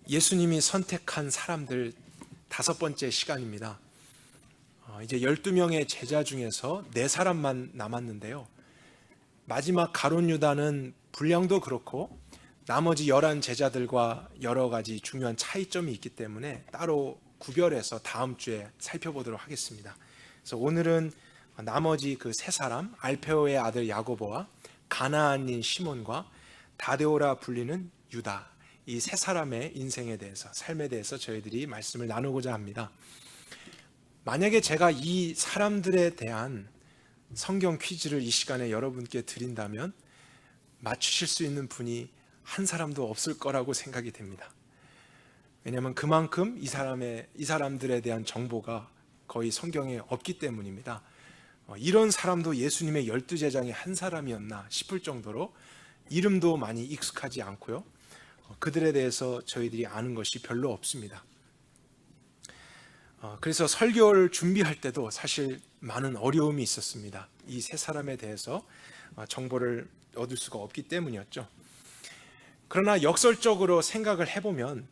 예수님이 선택한 사람들 5번째 시간입니다. 이제 12명의 제자 중에서 4사람만 남았는데요. 마지막 가룟 유다는 분량도 그렇고 나머지 11 제자들과 여러 가지 중요한 차이점이 있기 때문에 따로 구별해서 다음 주에 살펴보도록 하겠습니다. 그래서 오늘은 나머지 그 3사람, 알페오의 아들 야고보와 가나안인 시몬과 다데오라 불리는 유다, 이 3사람의 인생에 대해서, 삶에 대해서 저희들이 말씀을 나누고자 합니다. 만약에 제가 이 사람들에 대한 성경 퀴즈를 이 시간에 여러분께 드린다면 맞추실 수 있는 분이 한 사람도 없을 거라고 생각이 됩니다. 왜냐하면 그만큼 이 사람들에 대한 정보가 거의 성경에 없기 때문입니다. 이런 사람도 예수님의 12제자의 한 사람이었나 싶을 정도로 이름도 많이 익숙하지 않고요. 그들에 대해서 저희들이 아는 것이 별로 없습니다. 그래서 설교를 준비할 때도 사실 많은 어려움이 있었습니다. 이 3사람에 대해서 정보를 얻을 수가 없기 때문이었죠. 그러나 역설적으로 생각을 해보면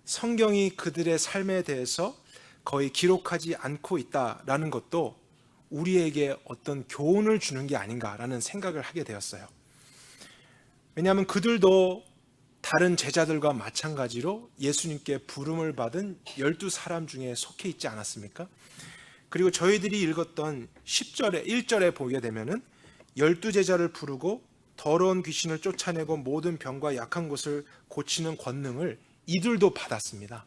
성경이 그들의 삶에 대해서 거의 기록하지 않고 있다라는 것도 우리에게 어떤 교훈을 주는 게 아닌가라는 생각을 하게 되었어요. 왜냐하면 그들도 다른 제자들과 마찬가지로 예수님께 부름을 받은 12사람 중에 속해 있지 않았습니까? 그리고 저희들이 읽었던 10절에 1절에 보게 되면은 12제자를 부르고 더러운 귀신을 쫓아내고 모든 병과 약한 곳을 고치는 권능을 이들도 받았습니다.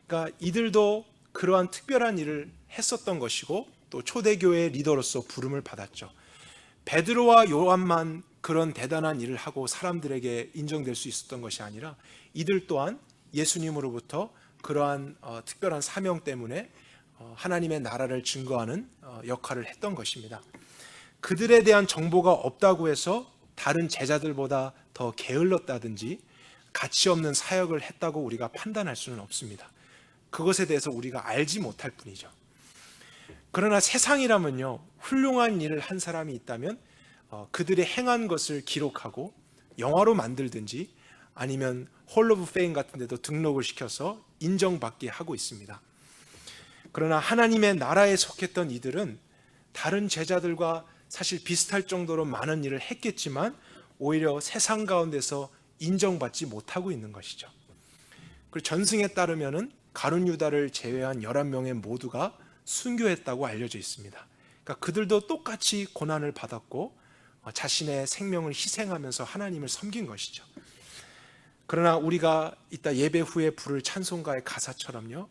그러니까 이들도 그러한 특별한 일을 했었던 것이고 또 초대교회의 리더로서 부름을 받았죠. 베드로와 요한만 그런 대단한 일을 하고 사람들에게 인정될 수 있었던 것이 아니라 이들 또한 예수님으로부터 그러한 특별한 사명 때문에 하나님의 나라를 증거하는 역할을 했던 것입니다. 그들에 대한 정보가 없다고 해서 다른 제자들보다 더 게을렀다든지 가치 없는 사역을 했다고 우리가 판단할 수는 없습니다. 그것에 대해서 우리가 알지 못할 뿐이죠. 그러나 세상이라면요, 훌륭한 일을 한 사람이 있다면 그들의 행한 것을 기록하고 영화로 만들든지 아니면 홀 오브 페임 같은 데도 등록을 시켜서 인정받게 하고 있습니다. 그러나 하나님의 나라에 속했던 이들은 다른 제자들과 사실 비슷할 정도로 많은 일을 했겠지만 오히려 세상 가운데서 인정받지 못하고 있는 것이죠. 그리고 전승에 따르면은 가룟 유다를 제외한 11명의 모두가 순교했다고 알려져 있습니다. 그러니까 그들도 똑같이 고난을 받았고 자신의 생명을 희생하면서 하나님을 섬긴 것이죠. 그러나 우리가 이따 예배 후에 부를 찬송가의 가사처럼요,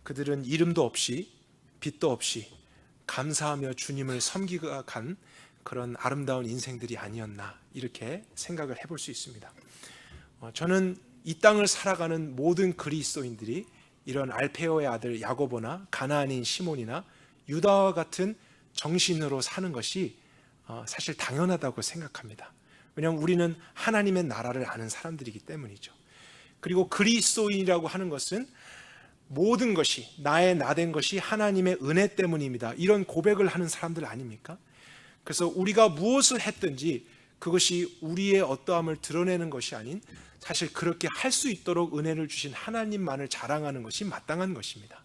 그들은 이름도 없이 빛도 없이 감사하며 주님을 섬기가 간 그런 아름다운 인생들이 아니었나 이렇게 생각을 해볼 수 있습니다. 저는 이 땅을 살아가는 모든 그리스도인들이 이런 알페오의 아들 야고보나 가나안인 시몬이나 유다와 같은 정신으로 사는 것이 사실 당연하다고 생각합니다. 왜냐하면 우리는 하나님의 나라를 아는 사람들이기 때문이죠. 그리고 그리스도인이라고 하는 것은 모든 것이 나의 나된 것이 하나님의 은혜 때문입니다. 이런 고백을 하는 사람들 아닙니까? 그래서 우리가 무엇을 했든지 그것이 우리의 어떠함을 드러내는 것이 아닌 사실 그렇게 할 수 있도록 은혜를 주신 하나님만을 자랑하는 것이 마땅한 것입니다.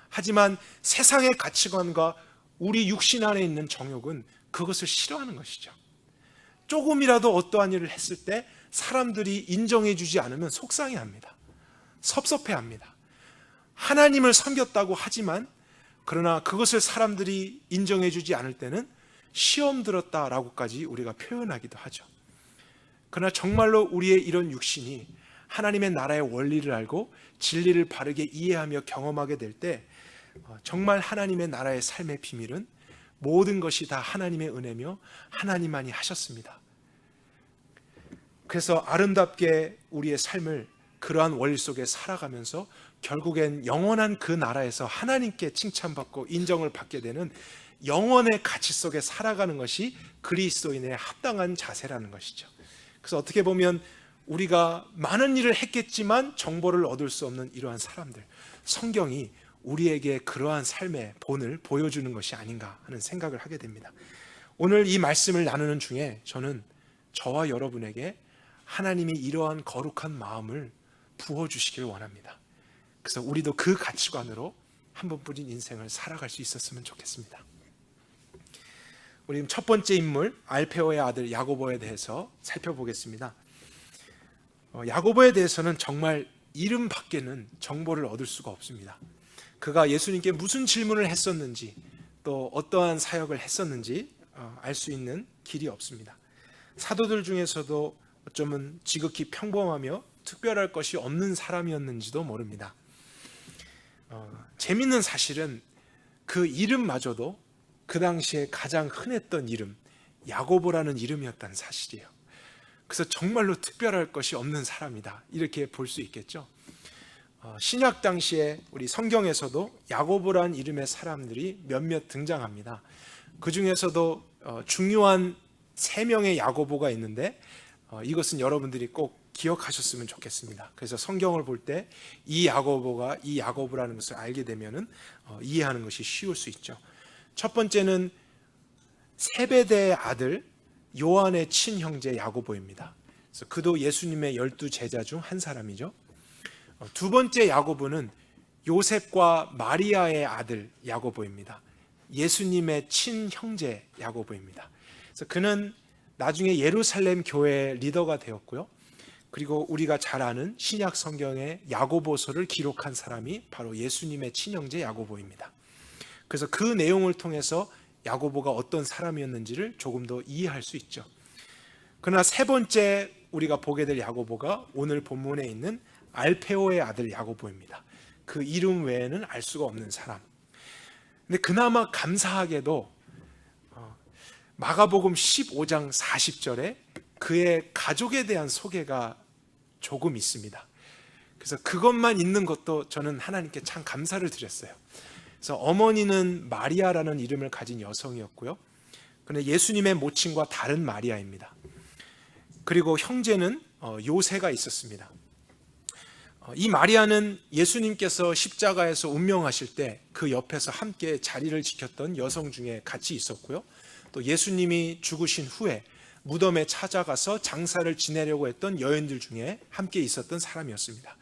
하지만 세상의 가치관과 우리 육신 안에 있는 정욕은 그것을 싫어하는 것이죠. 조금이라도 어떠한 일을 했을 때 사람들이 인정해 주지 않으면 속상해합니다. 섭섭해합니다. 하나님을 섬겼다고 하지만 그러나 그것을 사람들이 인정해 주지 않을 때는 시험 들었다라고까지 우리가 표현하기도 하죠. 그러나 정말로 우리의 이런 육신이 하나님의 나라의 원리를 알고 진리를 바르게 이해하며 경험하게 될 때 정말 하나님의 나라의 삶의 비밀은 모든 것이 다 하나님의 은혜며 하나님만이 하셨습니다. 그래서 아름답게 우리의 삶을 그러한 원리 속에 살아가면서 결국엔 영원한 그 나라에서 하나님께 칭찬받고 인정을 받게 되는 영원의 가치 속에 살아가는 것이 그리스도인의 합당한 자세라는 것이죠. 그래서 어떻게 보면 우리가 많은 일을 했겠지만 정보를 얻을 수 없는 이러한 사람들, 성경이 우리에게 그러한 삶의 본을 보여주는 것이 아닌가 하는 생각을 하게 됩니다. 오늘 이 말씀을 나누는 중에 저는 저와 여러분에게 하나님이 이러한 거룩한 마음을 부어주시길 원합니다. 그래서 우리도 그 가치관으로 한 번뿐인 인생을 살아갈 수 있었으면 좋겠습니다. 우리 첫 번째 인물 알페오의 아들 야고보에 대해서 살펴보겠습니다. 야고보에 대해서는 정말 이름 밖에는 정보를 얻을 수가 없습니다. 그가 예수님께 무슨 질문을 했었는지 또 어떠한 사역을 했었는지 알 수 있는 길이 없습니다. 사도들 중에서도 어쩌면 지극히 평범하며 특별할 것이 없는 사람이었는지도 모릅니다. 재밌는 사실은 그 이름마저도 그 당시에 가장 흔했던 이름 야고보라는 이름이었다는 사실이에요. 그래서 정말로 특별할 것이 없는 사람이다, 이렇게 볼 수 있겠죠. 신약 당시에 우리 성경에서도 야고보라는 이름의 사람들이 몇몇 등장합니다. 그 중에서도 중요한 3명의 야고보가 있는데 이것은 여러분들이 꼭 기억하셨으면 좋겠습니다. 그래서 성경을 볼 때 이 야고보가 이 야고보라는 것을 알게 되면은 이해하는 것이 쉬울 수 있죠. 첫 번째는 세베대의 아들 요한의 친형제 야고보입니다. 그래서 그도 예수님의 12제자 중 한 사람이죠. 두 번째 야고보는 요셉과 마리아의 아들 야고보입니다. 예수님의 친형제 야고보입니다. 그래서 그는 나중에 예루살렘 교회의 리더가 되었고요. 그리고 우리가 잘 아는 신약 성경의 야고보서를 기록한 사람이 바로 예수님의 친형제 야고보입니다. 그래서 그 내용을 통해서 야고보가 어떤 사람이었는지를 조금 더 이해할 수 있죠. 그러나 세 번째 우리가 보게 될 야고보가 오늘 본문에 있는 알페오의 아들 야고보입니다. 그 이름 외에는 알 수가 없는 사람. 근데 그나마 감사하게도 마가복음 15장 40절에 그의 가족에 대한 소개가 조금 있습니다. 그래서 그것만 있는 것도 저는 하나님께 참 감사를 드렸어요. 그래서 어머니는 마리아라는 이름을 가진 여성이었고요. 그런데 예수님의 모친과 다른 마리아입니다. 그리고 형제는 요새가 있었습니다. 이 마리아는 예수님께서 십자가에서 운명하실 때 그 옆에서 함께 자리를 지켰던 여성 중에 같이 있었고요. 또 예수님이 죽으신 후에 무덤에 찾아가서 장사를 지내려고 했던 여인들 중에 함께 있었던 사람이었습니다.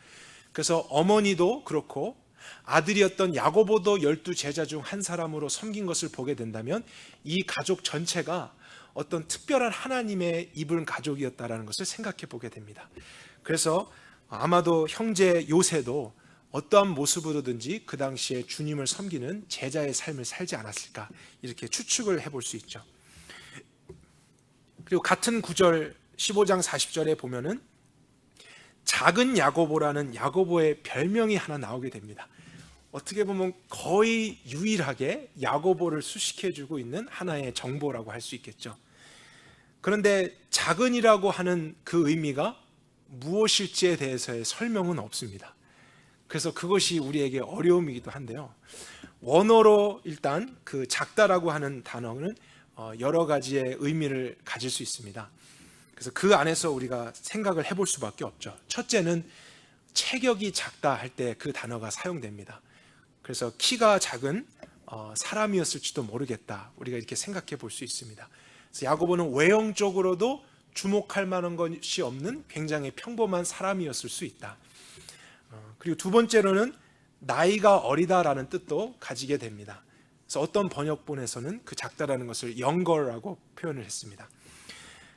그래서 어머니도 그렇고 아들이었던 야고보도 12제자 중 한 사람으로 섬긴 것을 보게 된다면 이 가족 전체가 어떤 특별한 하나님의 입은 가족이었다라는 것을 생각해 보게 됩니다. 그래서 아마도 형제 요새도 어떠한 모습으로든지 그 당시에 주님을 섬기는 제자의 삶을 살지 않았을까, 이렇게 추측을 해볼 수 있죠. 그리고 같은 구절 15장 40절에 보면은 작은 야고보라는 야고보의 별명이 하나 나오게 됩니다. 어떻게 보면 거의 유일하게 야고보를 수식해주고 있는 하나의 정보라고 할 수 있겠죠. 그런데 작은이라고 하는 그 의미가 무엇일지에 대해서의 설명은 없습니다. 그래서 그것이 우리에게 어려움이기도 한데요. 원어로 일단 그 작다라고 하는 단어는 여러 가지의 의미를 가질 수 있습니다. 그래서 그 안에서 우리가 생각을 해볼 수밖에 없죠. 첫째는 체격이 작다 할 때 그 단어가 사용됩니다. 그래서 키가 작은 사람이었을지도 모르겠다, 우리가 이렇게 생각해 볼 수 있습니다. 그래서 야고보는 외형적으로도 주목할 만한 것이 없는 굉장히 평범한 사람이었을 수 있다. 그리고 두 번째로는 나이가 어리다라는 뜻도 가지게 됩니다. 그래서 어떤 번역본에서는 그 작다라는 것을 영걸라고 표현을 했습니다.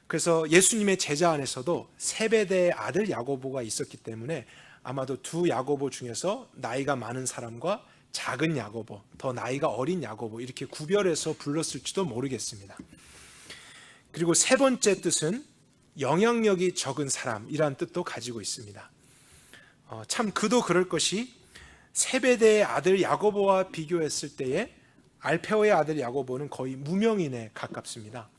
그래서 예수님의 제자 안에서도 세베대의 아들 야고보가 있었기 때문에 아마도 두 야고보 중에서 나이가 많은 사람과 작은 야고보, 더 나이가 어린 야고보, 이렇게 구별해서 불렀을지도 모르겠습니다. 그리고 세 번째 뜻은 영향력이 적은 사람이란 뜻도 가지고 있습니다. 참 그도 그럴 것이 세베대의 아들 야고보와 비교했을 때에 알페오의 아들 야고보는 거의 무명인에 가깝습니다.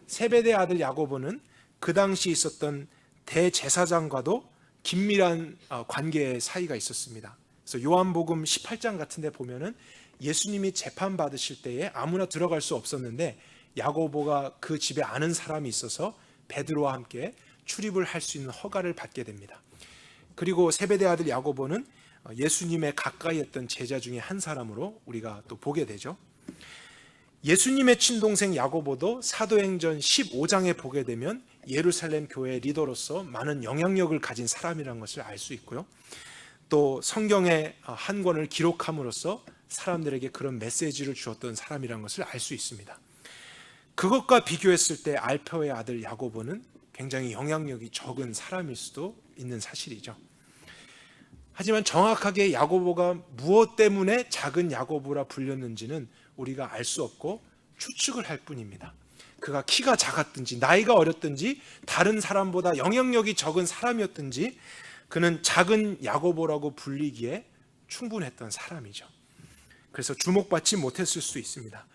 세베대의 아들 야고보는 그 당시 있었던 대제사장과도 긴밀한 관계의 사이가 있었습니다. 그래서 요한복음 18장 같은 데 보면은 예수님이 재판 받으실 때에 아무나 들어갈 수 없었는데 야고보가 그 집에 아는 사람이 있어서 베드로와 함께 출입을 할 수 있는 허가를 받게 됩니다. 그리고 세베대 아들 야고보는 예수님의 가까이 했던 제자 중에 한 사람으로 우리가 또 보게 되죠. 예수님의 친동생 야고보도 사도행전 15장에 보게 되면 예루살렘 교회 리더로서 많은 영향력을 가진 사람이라는 것을 알 수 있고요. 또 성경의 한 권을 기록함으로써 사람들에게 그런 메시지를 주었던 사람이라는 것을 알 수 있습니다. 그것과 비교했을 때 알페오의 아들 야고보는 굉장히 영향력이 적은 사람일 수도 있는 사실이죠. 하지만 정확하게 야고보가 무엇 때문에 작은 야고보라 불렸는지는 우리가 알 수 없고 추측을 할 뿐입니다. 그가 키가 작았든지 나이가 어렸든지 다른 사람보다 영향력이 적은 사람이었든지 그는 작은 야고보라고 불리기에 충분했던 사람이죠. 그래서 주목받지 못했을 수 있습니다.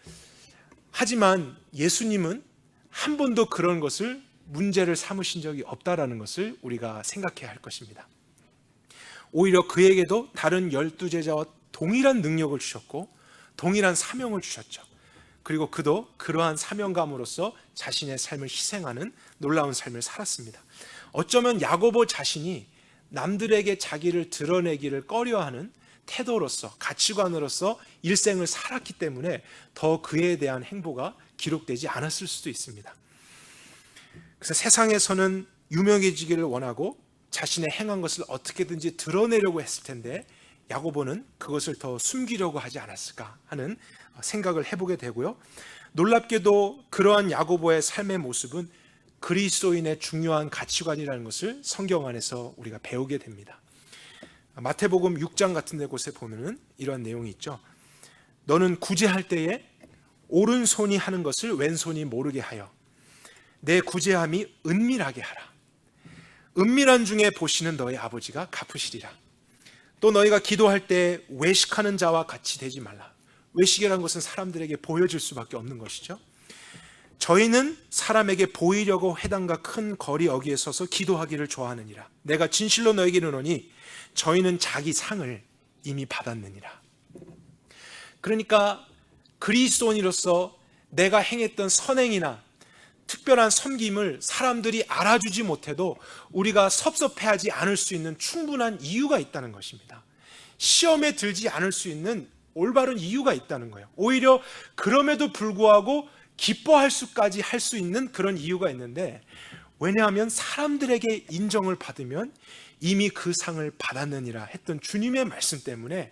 하지만 예수님은 한 번도 그런 것을 문제를 삼으신 적이 없다라는 것을 우리가 생각해야 할 것입니다. 오히려 그에게도 다른 12제자와 동일한 능력을 주셨고 동일한 사명을 주셨죠. 그리고 그도 그러한 사명감으로서 자신의 삶을 희생하는 놀라운 삶을 살았습니다. 어쩌면 야고보 자신이 남들에게 자기를 드러내기를 꺼려하는 태도로서, 가치관으로서 일생을 살았기 때문에 더 그에 대한 행보가 기록되지 않았을 수도 있습니다. 그래서 세상에서는 유명해지기를 원하고 자신의 행한 것을 어떻게든지 드러내려고 했을 텐데 야고보는 그것을 더 숨기려고 하지 않았을까 하는 생각을 해보게 되고요. 놀랍게도 그러한 야고보의 삶의 모습은 그리스도인의 중요한 가치관이라는 것을 성경 안에서 우리가 배우게 됩니다. 마태복음 6장 같은 데 곳에 보면은 이러한 내용이 있죠. 너는 구제할 때에 오른손이 하는 것을 왼손이 모르게 하여 내 구제함이 은밀하게 하라. 은밀한 중에 보시는 너희 아버지가 갚으시리라. 또 너희가 기도할 때 외식하는 자와 같이 되지 말라. 외식이라는 것은 사람들에게 보여질 수밖에 없는 것이죠. 저희는 사람에게 보이려고 회당과 큰 거리 어귀에 서서 기도하기를 좋아하느니라. 내가 진실로 너에게 이르노니 저희는 자기 상을 이미 받았느니라. 그러니까 그리스도인으로서 내가 행했던 선행이나 특별한 섬김을 사람들이 알아주지 못해도 우리가 섭섭해하지 않을 수 있는 충분한 이유가 있다는 것입니다. 시험에 들지 않을 수 있는 올바른 이유가 있다는 거예요. 오히려 그럼에도 불구하고 기뻐할 수까지 할 수 있는 그런 이유가 있는데, 왜냐하면 사람들에게 인정을 받으면 이미 그 상을 받았느니라 했던 주님의 말씀 때문에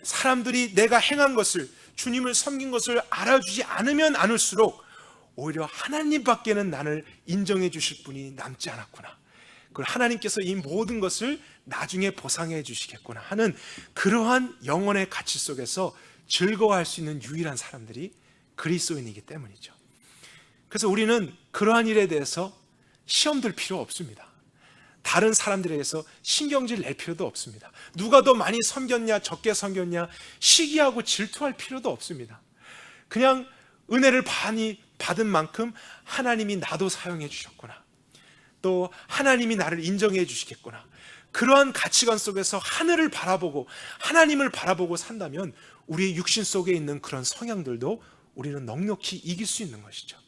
사람들이 내가 행한 것을, 주님을 섬긴 것을 알아주지 않으면 않을수록 오히려 하나님밖에는 나를 인정해 주실 분이 남지 않았구나, 그걸 하나님께서 이 모든 것을 나중에 보상해 주시겠구나 하는 그러한 영혼의 가치 속에서 즐거워할 수 있는 유일한 사람들이 그리스도인이기 때문이죠. 그래서 우리는 그러한 일에 대해서 시험 들 필요 없습니다. 다른 사람들에 대해서 신경질 낼 필요도 없습니다. 누가 더 많이 섬겼냐 적게 섬겼냐 시기하고 질투할 필요도 없습니다. 그냥 은혜를 많이 받은 만큼 하나님이 나도 사용해 주셨구나, 또 하나님이 나를 인정해 주시겠구나, 그러한 가치관 속에서 하늘을 바라보고 하나님을 바라보고 산다면 우리의 육신 속에 있는 그런 성향들도 우리는 넉넉히 이길 수 있는 것이죠.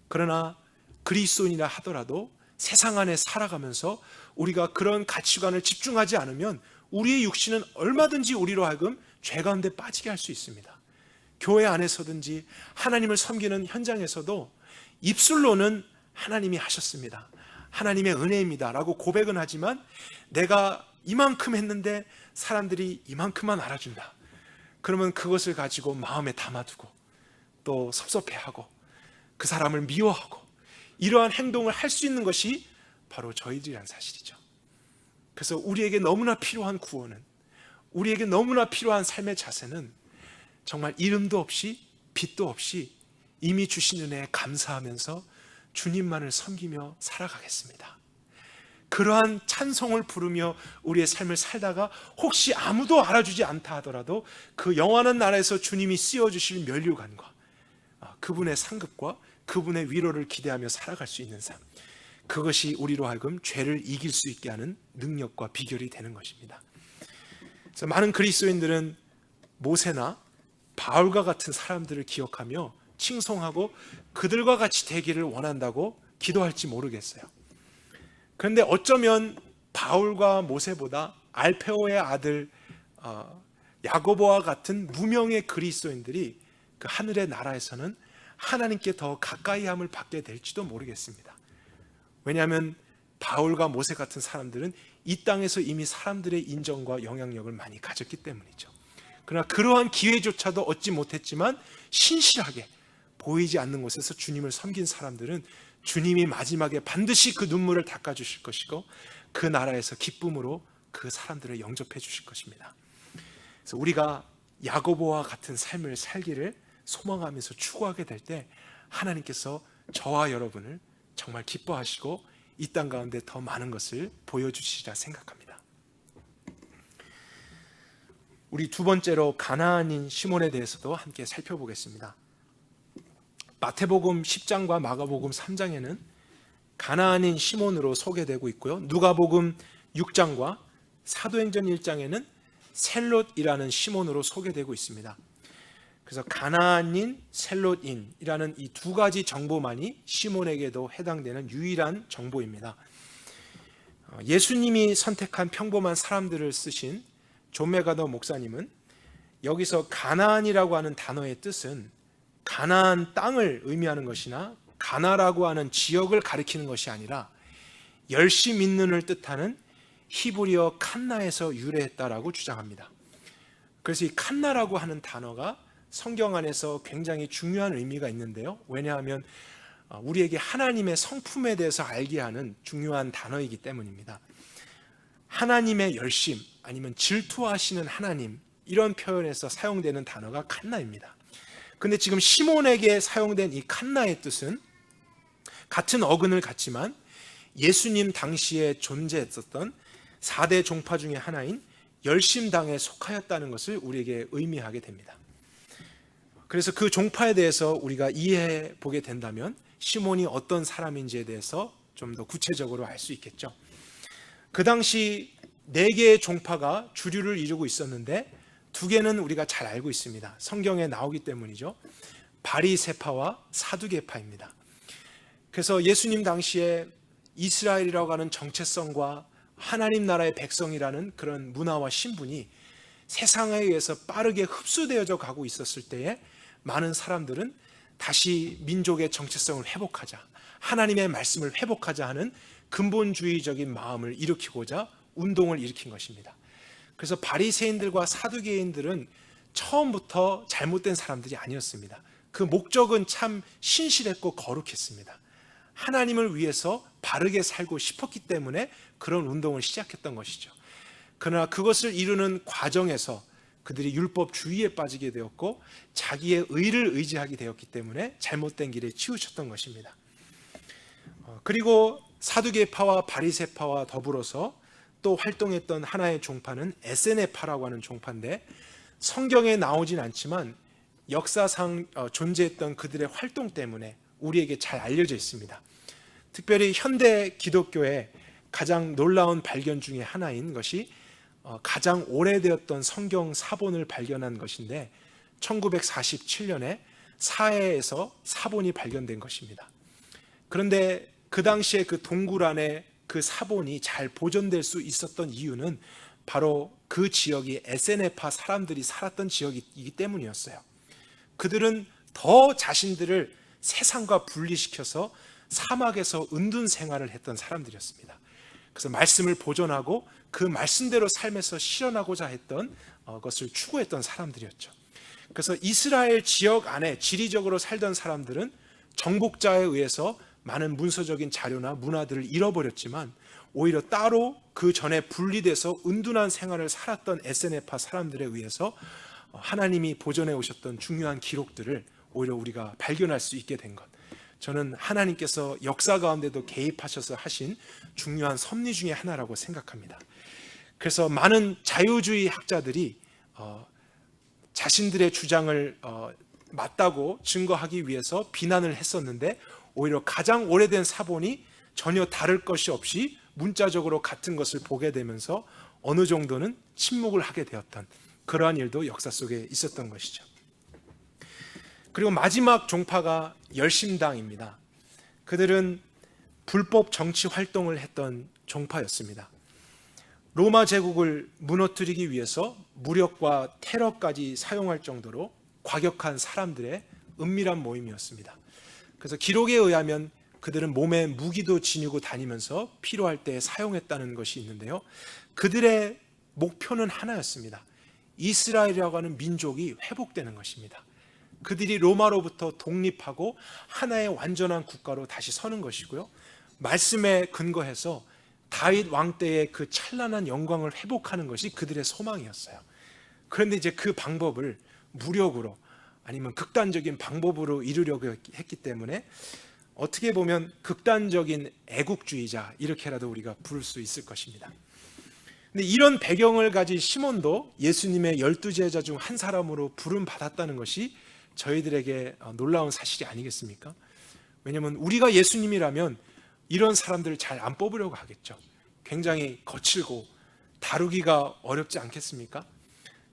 그러나 그리스도인이라 하더라도 세상 안에 살아가면서 우리가 그런 가치관을 집중하지 않으면 우리의 육신은 얼마든지 우리로 하여금 죄 가운데 빠지게 할 수 있습니다. 교회 안에서든지 하나님을 섬기는 현장에서도 입술로는 하나님이 하셨습니다, 하나님의 은혜입니다 라고 고백은 하지만 내가 이만큼 했는데 사람들이 이만큼만 알아준다, 그러면 그것을 가지고 마음에 담아두고 또 섭섭해하고 그 사람을 미워하고 이러한 행동을 할 수 있는 것이 바로 저희들이란 사실이죠. 그래서 우리에게 너무나 필요한 구원은, 우리에게 너무나 필요한 삶의 자세는 정말 이름도 없이 빛도 없이 이미 주신 은혜에 감사하면서 주님만을 섬기며 살아가겠습니다, 그러한 찬송을 부르며 우리의 삶을 살다가 혹시 아무도 알아주지 않다 하더라도 그 영원한 나라에서 주님이 씌워주실 면류관과 그분의 상급과 그분의 위로를 기대하며 살아갈 수 있는 삶, 그것이 우리로 하여금 죄를 이길 수 있게 하는 능력과 비결이 되는 것입니다. 그래서 많은 그리스도인들은 모세나 바울과 같은 사람들을 기억하며 칭송하고 그들과 같이 되기를 원한다고 기도할지 모르겠어요. 그런데 어쩌면 바울과 모세보다 알페오의 아들 야고보와 같은 무명의 그리스도인들이 그 하늘의 나라에서는 하나님께 더 가까이함을 받게 될지도 모르겠습니다. 왜냐하면 바울과 모세 같은 사람들은 이 땅에서 이미 사람들의 인정과 영향력을 많이 가졌기 때문이죠. 그러나 그러한 기회조차도 얻지 못했지만 신실하게 보이지 않는 곳에서 주님을 섬긴 사람들은 주님이 마지막에 반드시 그 눈물을 닦아주실 것이고 그 나라에서 기쁨으로 그 사람들을 영접해 주실 것입니다. 그래서 우리가 야고보와 같은 삶을 살기를 소망하면서 추구하게 될 때 하나님께서 저와 여러분을 정말 기뻐하시고 이 땅 가운데 더 많은 것을 보여주시리라 생각합니다. 우리 두 번째로 가나안인 시몬에 대해서도 함께 살펴보겠습니다. 마태복음 10장과 마가복음 3장에는 가나안인 시몬으로 소개되고 있고요. 누가복음 6장과 사도행전 1장에는 셀롯이라는 시몬으로 소개되고 있습니다. 그래서 가나안인, 셀롯인이라는 이 두 가지 정보만이 시몬에게도 해당되는 유일한 정보입니다. 예수님이 선택한 평범한 사람들을 쓰신 존 메가더 목사님은 여기서 가나안이라고 하는 단어의 뜻은 가나안 땅을 의미하는 것이나 가나라고 하는 지역을 가리키는 것이 아니라 열심 있는을 뜻하는 히브리어 칸나에서 유래했다라고 주장합니다. 그래서 이 칸나라고 하는 단어가 성경 안에서 굉장히 중요한 의미가 있는데요. 왜냐하면 우리에게 하나님의 성품에 대해서 알게 하는 중요한 단어이기 때문입니다. 하나님의 열심 아니면 질투하시는 하나님, 이런 표현에서 사용되는 단어가 칸나입니다. 근데 지금 시몬에게 사용된 이 칸나의 뜻은 같은 어근을 갖지만 예수님 당시에 존재했었던 4대 종파 중에 하나인 열심당에 속하였다는 것을 우리에게 의미하게 됩니다. 그래서 그 종파에 대해서 우리가 이해해 보게 된다면 시몬이 어떤 사람인지에 대해서 좀 더 구체적으로 알 수 있겠죠. 그 당시 4개의 종파가 주류를 이루고 있었는데 2개는 우리가 잘 알고 있습니다. 성경에 나오기 때문이죠. 바리새파와 사두개파입니다. 그래서 예수님 당시에 이스라엘이라고 하는 정체성과 하나님 나라의 백성이라는 그런 문화와 신분이 세상에 의해서 빠르게 흡수되어져 가고 있었을 때에 많은 사람들은 다시 민족의 정체성을 회복하자, 하나님의 말씀을 회복하자 하는 근본주의적인 마음을 일으키고자 운동을 일으킨 것입니다. 그래서 바리새인들과 사두개인들은 처음부터 잘못된 사람들이 아니었습니다. 그 목적은 참 신실했고 거룩했습니다. 하나님을 위해서 바르게 살고 싶었기 때문에 그런 운동을 시작했던 것이죠. 그러나 그것을 이루는 과정에서 그들이 율법주의에 빠지게 되었고 자기의 의를 의지하게 되었기 때문에 잘못된 길에 치우쳤던 것입니다. 그리고 사두개파와 바리새파와 더불어서 또 활동했던 하나의 종파는 에세네파라고 하는 종파인데 성경에 나오진 않지만 역사상 존재했던 그들의 활동 때문에 우리에게 잘 알려져 있습니다. 특별히 현대 기독교의 가장 놀라운 발견 중에 하나인 것이 가장 오래되었던 성경 사본을 발견한 것인데 1947년에 사해에서 사본이 발견된 것입니다. 그런데 그 당시에 그 동굴 안에 그 사본이 잘 보존될 수 있었던 이유는 바로 그 지역이 에세네파 사람들이 살았던 지역이기 때문이었어요. 그들은 더 자신들을 세상과 분리시켜서 사막에서 은둔 생활을 했던 사람들이었습니다. 그래서 말씀을 보존하고 그 말씀대로 삶에서 실현하고자 했던 것을 추구했던 사람들이었죠. 그래서 이스라엘 지역 안에 지리적으로 살던 사람들은 정복자에 의해서 많은 문서적인 자료나 문화들을 잃어버렸지만 오히려 따로 그 전에 분리돼서 은둔한 생활을 살았던 에세네파 사람들에 의해서 하나님이 보존해 오셨던 중요한 기록들을 오히려 우리가 발견할 수 있게 된 것, 저는 하나님께서 역사 가운데도 개입하셔서 하신 중요한 섭리 중에 하나라고 생각합니다. 그래서 많은 자유주의 학자들이 자신들의 주장을 맞다고 증거하기 위해서 비난을 했었는데 오히려 가장 오래된 사본이 전혀 다를 것이 없이 문자적으로 같은 것을 보게 되면서 어느 정도는 침묵을 하게 되었던 그러한 일도 역사 속에 있었던 것이죠. 그리고 마지막 종파가 열심당입니다. 그들은 불법 정치 활동을 했던 종파였습니다. 로마 제국을 무너뜨리기 위해서 무력과 테러까지 사용할 정도로 과격한 사람들의 은밀한 모임이었습니다. 그래서 기록에 의하면 그들은 몸에 무기도 지니고 다니면서 필요할 때 사용했다는 것이 있는데요. 그들의 목표는 하나였습니다. 이스라엘이라고 하는 민족이 회복되는 것입니다. 그들이 로마로부터 독립하고 하나의 완전한 국가로 다시 서는 것이고요. 말씀에 근거해서 다윗 왕 때의 그 찬란한 영광을 회복하는 것이 그들의 소망이었어요. 그런데 이제 그 방법을 무력으로 아니면 극단적인 방법으로 이루려고 했기 때문에 어떻게 보면 극단적인 애국주의자 이렇게라도 우리가 부를 수 있을 것입니다. 근데 이런 배경을 가진 시몬도 예수님의 12제자 중 한 사람으로 부름 받았다는 것이 저희들에게 놀라운 사실이 아니겠습니까? 왜냐하면 우리가 예수님이라면 이런 사람들을 잘 안 뽑으려고 하겠죠. 굉장히 거칠고 다루기가 어렵지 않겠습니까?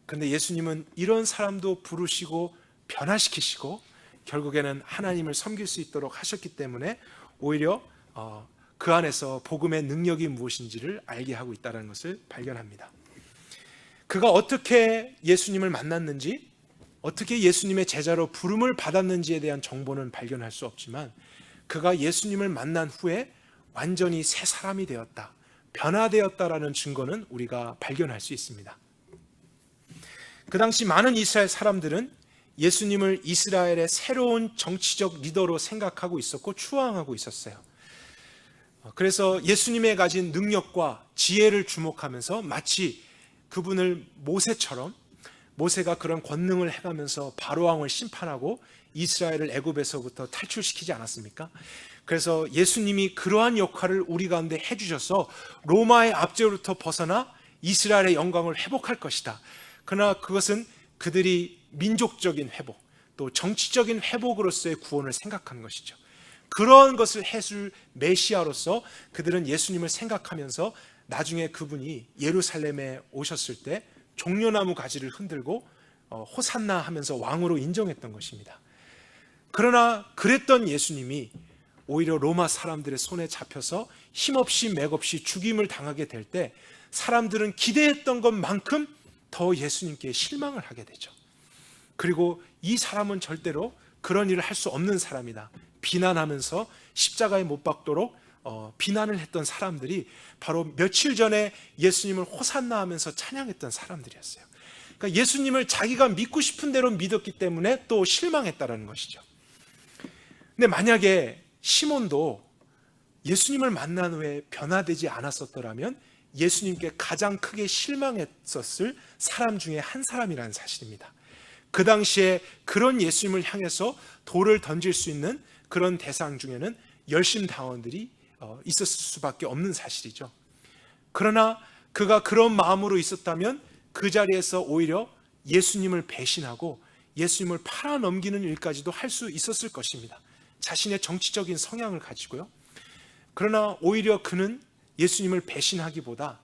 그런데 예수님은 이런 사람도 부르시고 변화시키시고 결국에는 하나님을 섬길 수 있도록 하셨기 때문에 오히려 그 안에서 복음의 능력이 무엇인지를 알게 하고 있다는 것을 발견합니다. 그가 어떻게 예수님을 만났는지, 어떻게 예수님의 제자로 부름을 받았는지에 대한 정보는 발견할 수 없지만 그가 예수님을 만난 후에 완전히 새 사람이 되었다, 변화되었다라는 증거는 우리가 발견할 수 있습니다. 그 당시 많은 이스라엘 사람들은 예수님을 이스라엘의 새로운 정치적 리더로 생각하고 있었고 추앙하고 있었어요. 그래서 예수님의 가진 능력과 지혜를 주목하면서 마치 그분을 모세처럼, 모세가 그런 권능을 해가면서 바로왕을 심판하고 이스라엘을 애굽에서부터 탈출시키지 않았습니까? 그래서 예수님이 그러한 역할을 우리 가운데 해주셔서 로마의 압제로부터 벗어나 이스라엘의 영광을 회복할 것이다. 그러나 그것은 그들이 민족적인 회복, 또 정치적인 회복으로서의 구원을 생각한 것이죠. 그런 것을 해줄 메시아로서 그들은 예수님을 생각하면서 나중에 그분이 예루살렘에 오셨을 때 종려나무 가지를 흔들고 호산나 하면서 왕으로 인정했던 것입니다. 그러나 그랬던 예수님이 오히려 로마 사람들의 손에 잡혀서 힘없이 맥없이 죽임을 당하게 될 때 사람들은 기대했던 것만큼 더 예수님께 실망을 하게 되죠. 그리고 이 사람은 절대로 그런 일을 할 수 없는 사람이다, 비난하면서 십자가에 못 박도록 비난을 했던 사람들이 바로 며칠 전에 예수님을 호산나 하면서 찬양했던 사람들이었어요. 그러니까 예수님을 자기가 믿고 싶은 대로 믿었기 때문에 또 실망했다는 것이죠. 근데 만약에 시몬도 예수님을 만난 후에 변화되지 않았었더라면 예수님께 가장 크게 실망했었을 사람 중에 한 사람이라는 사실입니다. 그 당시에 그런 예수님을 향해서 돌을 던질 수 있는 그런 대상 중에는 열심당원들이 있었을 수밖에 없는 사실이죠. 그러나 그가 그런 마음으로 있었다면 그 자리에서 오히려 예수님을 배신하고 예수님을 팔아넘기는 일까지도 할 수 있었을 것입니다. 자신의 정치적인 성향을 가지고요. 그러나 오히려 그는 예수님을 배신하기보다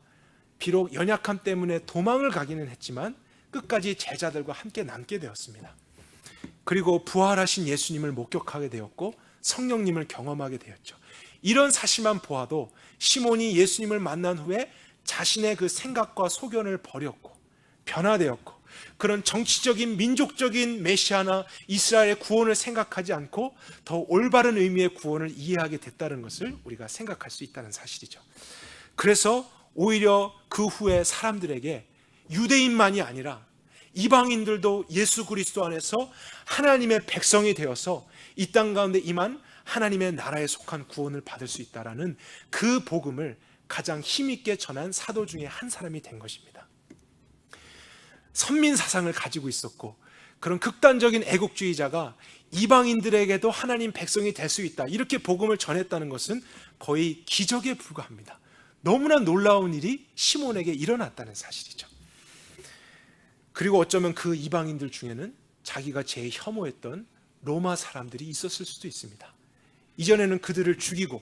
비록 연약함 때문에 도망을 가기는 했지만 끝까지 제자들과 함께 남게 되었습니다. 그리고 부활하신 예수님을 목격하게 되었고 성령님을 경험하게 되었죠. 이런 사실만 보아도 시몬이 예수님을 만난 후에 자신의 그 생각과 소견을 버렸고 변화되었고 그런 정치적인 민족적인 메시아나 이스라엘의 구원을 생각하지 않고 더 올바른 의미의 구원을 이해하게 됐다는 것을 우리가 생각할 수 있다는 사실이죠. 그래서 오히려 그 후에 사람들에게 유대인만이 아니라 이방인들도 예수 그리스도 안에서 하나님의 백성이 되어서 이 땅 가운데 임한 하나님의 나라에 속한 구원을 받을 수 있다라는 그 복음을 가장 힘있게 전한 사도 중에 한 사람이 된 것입니다. 선민 사상을 가지고 있었고 그런 극단적인 애국주의자가 이방인들에게도 하나님 백성이 될 수 있다, 이렇게 복음을 전했다는 것은 거의 기적에 불과합니다. 너무나 놀라운 일이 시몬에게 일어났다는 사실이죠. 그리고 어쩌면 그 이방인들 중에는 자기가 제일 혐오했던 로마 사람들이 있었을 수도 있습니다. 이전에는 그들을 죽이고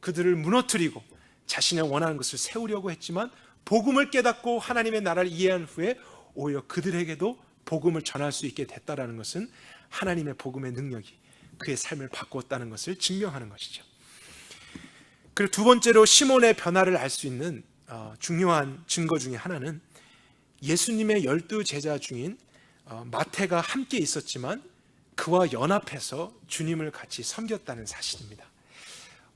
그들을 무너뜨리고 자신의 원하는 것을 세우려고 했지만 복음을 깨닫고 하나님의 나라를 이해한 후에 오히려 그들에게도 복음을 전할 수 있게 됐다는 것은 하나님의 복음의 능력이 그의 삶을 바꾸었다는 것을 증명하는 것이죠. 그리고 두 번째로 시몬의 변화를 알 수 있는 중요한 증거 중에 하나는 예수님의 12제자 중인 마태가 함께 있었지만 그와 연합해서 주님을 같이 섬겼다는 사실입니다.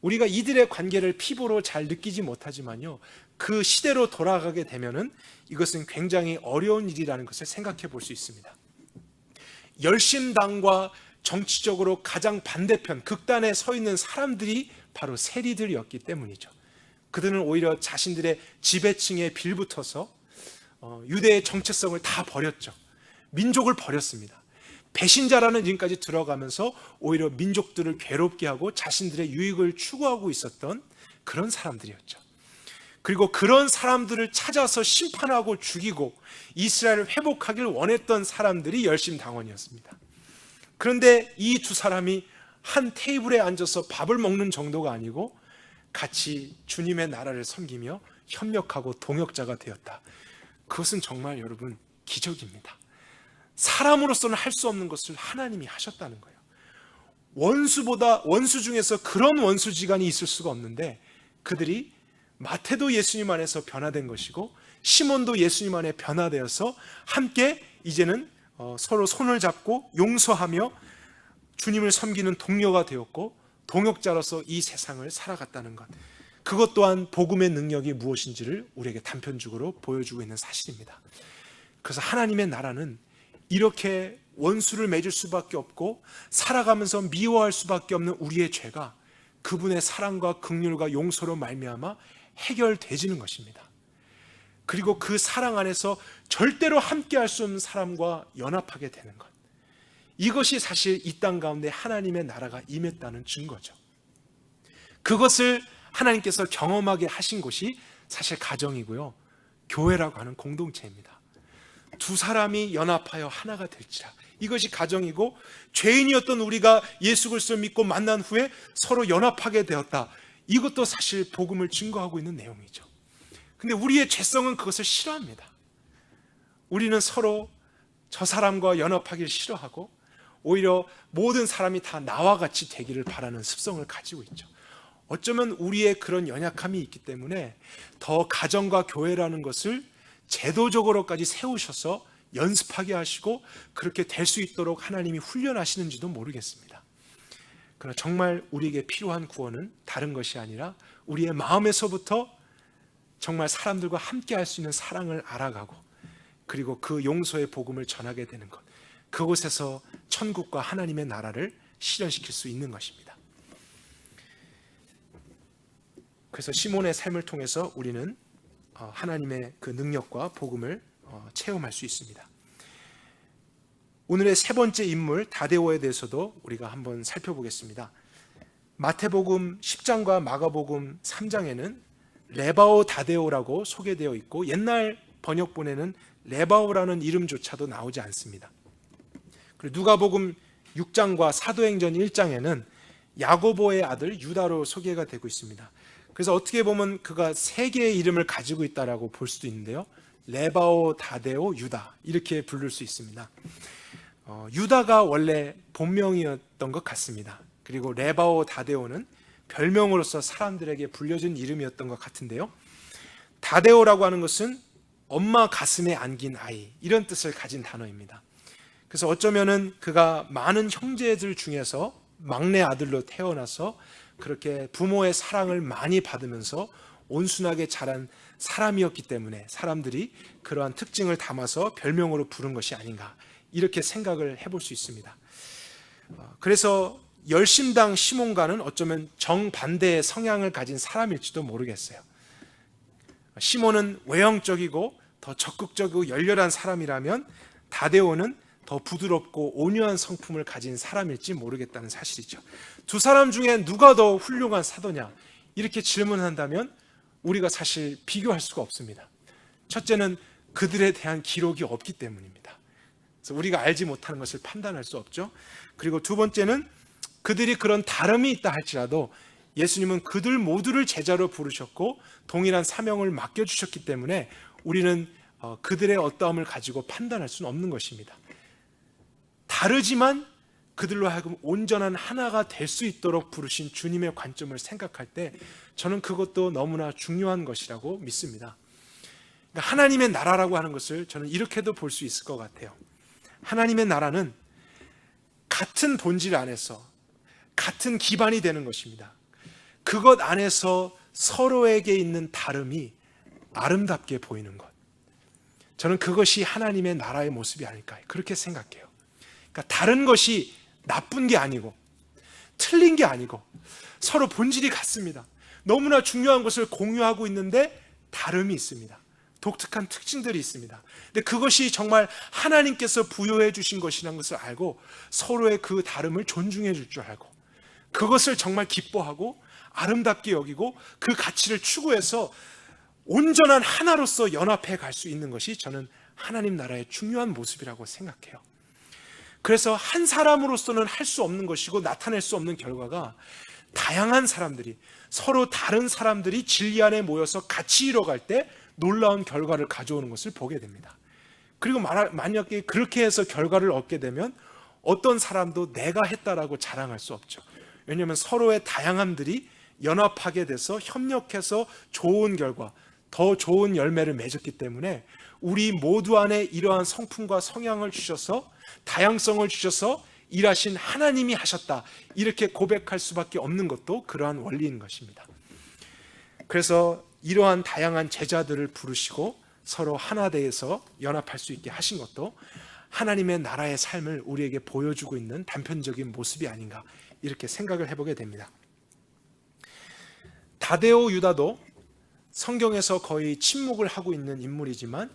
우리가 이들의 관계를 피부로 잘 느끼지 못하지만요, 그 시대로 돌아가게 되면은 이것은 굉장히 어려운 일이라는 것을 생각해 볼 수 있습니다. 열심당과 정치적으로 가장 반대편, 극단에 서 있는 사람들이 바로 세리들이었기 때문이죠. 그들은 오히려 자신들의 지배층에 빌붙어서 유대의 정체성을 다 버렸죠. 민족을 버렸습니다. 배신자라는 이름까지 들어가면서 오히려 민족들을 괴롭게 하고 자신들의 유익을 추구하고 있었던 그런 사람들이었죠. 그리고 그런 사람들을 찾아서 심판하고 죽이고 이스라엘을 회복하길 원했던 사람들이 열심당원이었습니다. 그런데 이 두 사람이 한 테이블에 앉아서 밥을 먹는 정도가 아니고 같이 주님의 나라를 섬기며 협력하고 동역자가 되었다. 그것은 정말 여러분 기적입니다. 사람으로서는 할 수 없는 것을 하나님이 하셨다는 거예요. 원수 중에서 그런 원수지간이 있을 수가 없는데 그들이 마태도 예수님 안에서 변화된 것이고 시몬도 예수님 안에 변화되어서 함께 이제는 서로 손을 잡고 용서하며 주님을 섬기는 동료가 되었고 동역자로서 이 세상을 살아갔다는 것, 그것 또한 복음의 능력이 무엇인지를 우리에게 단편적으로 보여주고 있는 사실입니다. 그래서 하나님의 나라는 이렇게 원수를 맺을 수밖에 없고 살아가면서 미워할 수밖에 없는 우리의 죄가 그분의 사랑과 긍휼과 용서로 말미암아 해결되지는 것입니다. 그리고 그 사랑 안에서 절대로 함께할 수 없는 사람과 연합하게 되는 것, 이것이 사실 이 땅 가운데 하나님의 나라가 임했다는 증거죠. 그것을 하나님께서 경험하게 하신 곳이 사실 가정이고요, 교회라고 하는 공동체입니다. 두 사람이 연합하여 하나가 될지라, 이것이 가정이고, 죄인이었던 우리가 예수 그리스도를 믿고 만난 후에 서로 연합하게 되었다, 이것도 사실 복음을 증거하고 있는 내용이죠. 근데 우리의 죄성은 그것을 싫어합니다. 우리는 서로 저 사람과 연합하기를 싫어하고 오히려 모든 사람이 다 나와 같이 되기를 바라는 습성을 가지고 있죠. 어쩌면 우리의 그런 연약함이 있기 때문에 더 가정과 교회라는 것을 제도적으로까지 세우셔서 연습하게 하시고 그렇게 될 수 있도록 하나님이 훈련하시는지도 모르겠습니다. 그러나 정말 우리에게 필요한 구원은 다른 것이 아니라 우리의 마음에서부터 정말 사람들과 함께 할 수 있는 사랑을 알아가고 그리고 그 용서의 복음을 전하게 되는 것, 그곳에서 천국과 하나님의 나라를 실현시킬 수 있는 것입니다. 그래서 시몬의 삶을 통해서 우리는 하나님의 그 능력과 복음을 체험할 수 있습니다. 오늘의 세 번째 인물 다데오에 대해서도 우리가 한번 살펴보겠습니다. 마태복음 10장과 마가복음 3장에는 레바오 다데오라고 소개되어 있고 옛날 번역본에는 레바오라는 이름조차도 나오지 않습니다. 그리고 누가복음 6장과 사도행전 1장에는 야고보의 아들 유다로 소개가 되고 있습니다. 그래서 어떻게 보면 그가 세 개의 이름을 가지고 있다라고 볼 수도 있는데요, 레바오, 다데오, 유다 이렇게 부를 수 있습니다. 유다가 원래 본명이었던 것 같습니다. 그리고 레바오, 다데오는 별명으로서 사람들에게 불려진 이름이었던 것 같은데요, 다데오라고 하는 것은 엄마 가슴에 안긴 아이, 이런 뜻을 가진 단어입니다. 그래서 어쩌면은 그가 많은 형제들 중에서 막내 아들로 태어나서 그렇게 부모의 사랑을 많이 받으면서 온순하게 자란 사람이었기 때문에 사람들이 그러한 특징을 담아서 별명으로 부른 것이 아닌가, 이렇게 생각을 해볼 수 있습니다. 그래서 열심당 시몬과는 어쩌면 정반대의 성향을 가진 사람일지도 모르겠어요. 시몬은 외형적이고 더 적극적이고 열렬한 사람이라면 다데오는 더 부드럽고 온유한 성품을 가진 사람일지 모르겠다는 사실이죠. 두 사람 중에 누가 더 훌륭한 사도냐, 이렇게 질문한다면 우리가 사실 비교할 수가 없습니다. 첫째는 그들에 대한 기록이 없기 때문입니다. 그래서 우리가 알지 못하는 것을 판단할 수 없죠. 그리고 두 번째는 그들이 그런 다름이 있다 할지라도 예수님은 그들 모두를 제자로 부르셨고 동일한 사명을 맡겨주셨기 때문에 우리는 그들의 어떠함을 가지고 판단할 수는 없는 것입니다. 다르지만 그들로 하여금 온전한 하나가 될 수 있도록 부르신 주님의 관점을 생각할 때 저는 그것도 너무나 중요한 것이라고 믿습니다. 그러니까 하나님의 나라라고 하는 것을 저는 이렇게도 볼 수 있을 것 같아요. 하나님의 나라는 같은 본질 안에서 같은 기반이 되는 것입니다. 그것 안에서 서로에게 있는 다름이 아름답게 보이는 것. 저는 그것이 하나님의 나라의 모습이 아닐까 그렇게 생각해요. 그러니까 다른 것이 나쁜 게 아니고 틀린 게 아니고 서로 본질이 같습니다. 너무나 중요한 것을 공유하고 있는데 다름이 있습니다. 독특한 특징들이 있습니다. 근데 그것이 정말 하나님께서 부여해 주신 것이라는 것을 알고 서로의 그 다름을 존중해 줄 줄 알고 그것을 정말 기뻐하고 아름답게 여기고 그 가치를 추구해서 온전한 하나로서 연합해 갈 수 있는 것이 저는 하나님 나라의 중요한 모습이라고 생각해요. 그래서 한 사람으로서는 할 수 없는 것이고 나타낼 수 없는 결과가 다양한 사람들이 서로 다른 사람들이 진리 안에 모여서 같이 이뤄갈 때 놀라운 결과를 가져오는 것을 보게 됩니다. 그리고 만약에 그렇게 해서 결과를 얻게 되면 어떤 사람도 내가 했다라고 자랑할 수 없죠. 왜냐하면 서로의 다양함들이 연합하게 돼서 협력해서 좋은 결과, 더 좋은 열매를 맺었기 때문에 우리 모두 안에 이러한 성품과 성향을 주셔서 다양성을 주셔서 일하신 하나님이 하셨다 이렇게 고백할 수밖에 없는 것도 그러한 원리인 것입니다. 그래서 이러한 다양한 제자들을 부르시고 서로 하나 되어서 연합할 수 있게 하신 것도 하나님의 나라의 삶을 우리에게 보여주고 있는 단편적인 모습이 아닌가 이렇게 생각을 해보게 됩니다. 다데오 유다도 성경에서 거의 침묵을 하고 있는 인물이지만